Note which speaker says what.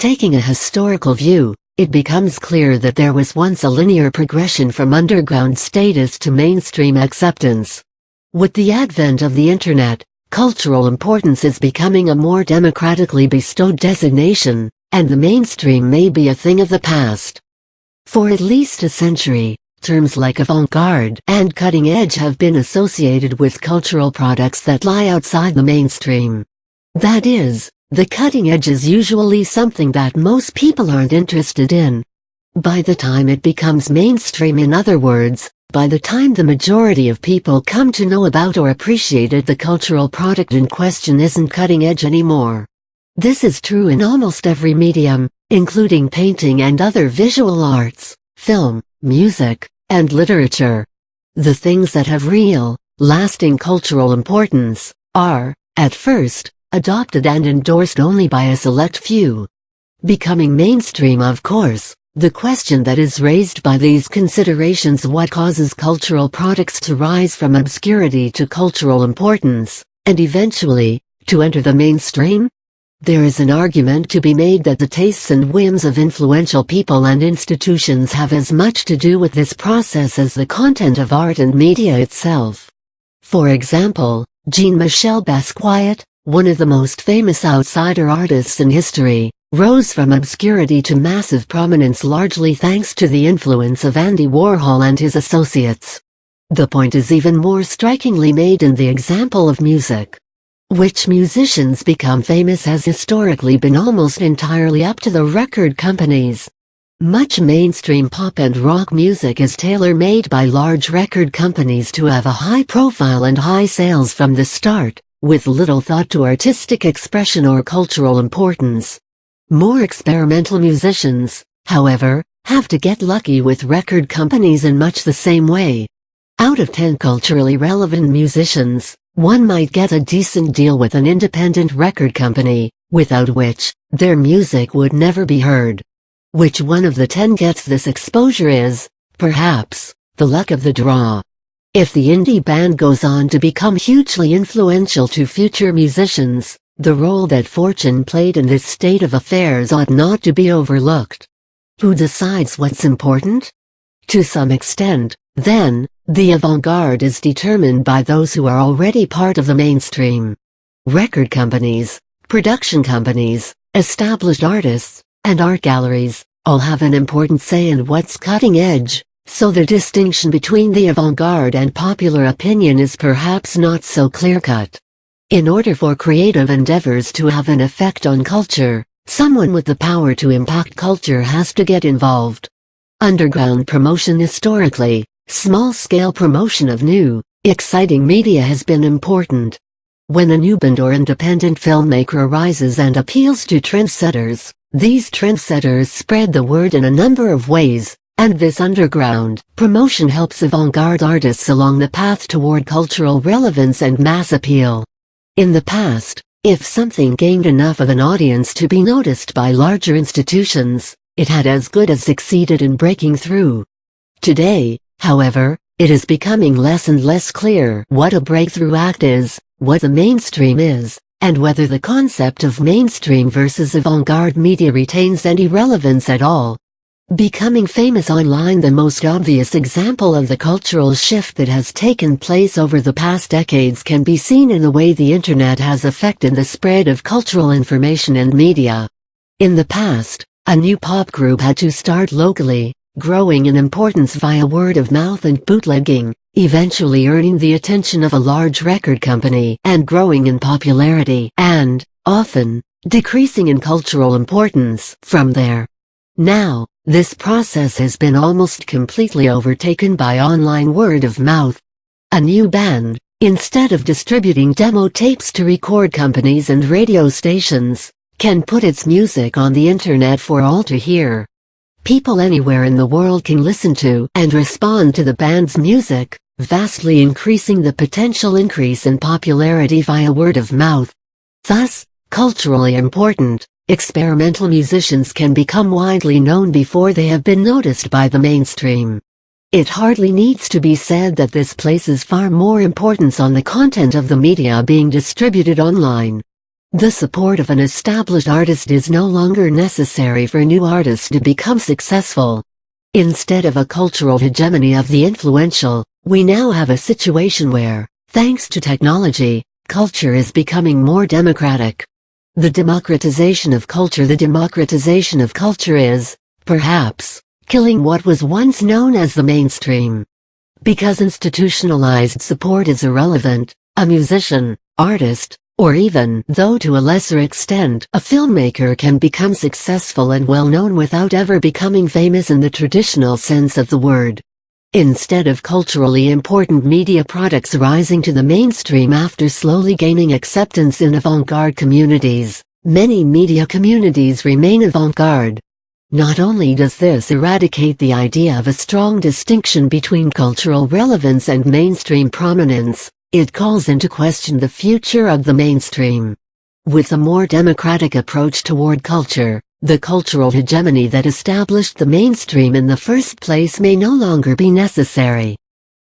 Speaker 1: Taking a historical view, it becomes clear that there was once a linear progression from underground status to mainstream acceptance. With the advent of the Internet, cultural importance is becoming a more democratically bestowed designation, and the mainstream may be a thing of the past. For at least a century, terms like avant-garde and cutting edge have been associated with cultural products that lie outside the mainstream. That is, the cutting edge is usually something that most people aren't interested in. By the time it becomes mainstream, in other words, by the time the majority of people come to know about or appreciate it, the cultural product in question isn't cutting edge anymore. This is true in almost every medium, including painting and other visual arts, film, music, and literature. The things that have real, lasting cultural importance are, at first, adopted and endorsed only by a select few. Becoming mainstream, of course, the question that is raised by these considerations: what causes cultural products to rise from obscurity to cultural importance, and eventually, to enter the mainstream? There is an argument to be made that the tastes and whims of influential people and institutions have as much to do with this process as the content of art and media itself. For example, Jean-Michel Basquiat, one of the most famous outsider artists in history, rose from obscurity to massive prominence largely thanks to the influence of Andy Warhol and his associates. The point is even more strikingly made in the example of music. Which musicians become famous has historically been almost entirely up to the record companies. Much mainstream pop and rock music is tailor-made by large record companies to have a high profile and high sales from the start, with little thought to artistic expression or cultural importance. More experimental musicians, however, have to get lucky with record companies in much the same way. Out of 10 culturally relevant musicians, one might get a decent deal with an independent record company, without which, their music would never be heard. Which one of the 10 gets this exposure is, perhaps, the luck of the draw. If the indie band goes on to become hugely influential to future musicians, the role that fortune played in this state of affairs ought not to be overlooked. Who decides what's important? To some extent, then, the avant-garde is determined by those who are already part of the mainstream. Record companies, production companies, established artists, and art galleries all have an important say in what's cutting edge. So the distinction between the avant-garde and popular opinion is perhaps not so clear-cut. In order for creative endeavors to have an effect on culture, someone with the power to impact culture has to get involved. Underground promotion historically, small-scale promotion of new, exciting media has been important. When a new band or independent filmmaker arises and appeals to trendsetters, these trendsetters spread the word in a number of ways. And this underground promotion helps avant-garde artists along the path toward cultural relevance and mass appeal. In the past, if something gained enough of an audience to be noticed by larger institutions, it had as good as succeeded in breaking through. Today, however, it is becoming less and less clear what a breakthrough act is, what the mainstream is, and whether the concept of mainstream versus avant-garde media retains any relevance at all. Becoming famous online. The most obvious example of the cultural shift that has taken place over the past decades can be seen in the way the Internet has affected the spread of cultural information and media. In the past, a new pop group had to start locally, growing in importance via word of mouth and bootlegging, eventually earning the attention of a large record company and growing in popularity and, often, decreasing in cultural importance from there. Now, this process has been almost completely overtaken by online word of mouth. A new band, instead of distributing demo tapes to record companies and radio stations, can put its music on the Internet for all to hear. People anywhere in the world can listen to and respond to the band's music, vastly increasing the potential increase in popularity via word of mouth. Thus, culturally important, experimental musicians can become widely known before they have been noticed by the mainstream. It hardly needs to be said that this places far more importance on the content of the media being distributed online. The support of an established artist is no longer necessary for new artists to become successful. Instead of a cultural hegemony of the influential, we now have a situation where, thanks to technology, culture is becoming more democratic. The democratization of culture is, perhaps, killing what was once known as the mainstream. Because institutionalized support is irrelevant, a musician, artist, or even, though to a lesser extent, a filmmaker can become successful and well-known without ever becoming famous in the traditional sense of the word. Instead of culturally important media products rising to the mainstream after slowly gaining acceptance in avant-garde communities, many media communities remain avant-garde. Not only does this eradicate the idea of a strong distinction between cultural relevance and mainstream prominence, it calls into question the future of the mainstream. With a more democratic approach toward culture, the cultural hegemony that established the mainstream in the first place may no longer be necessary.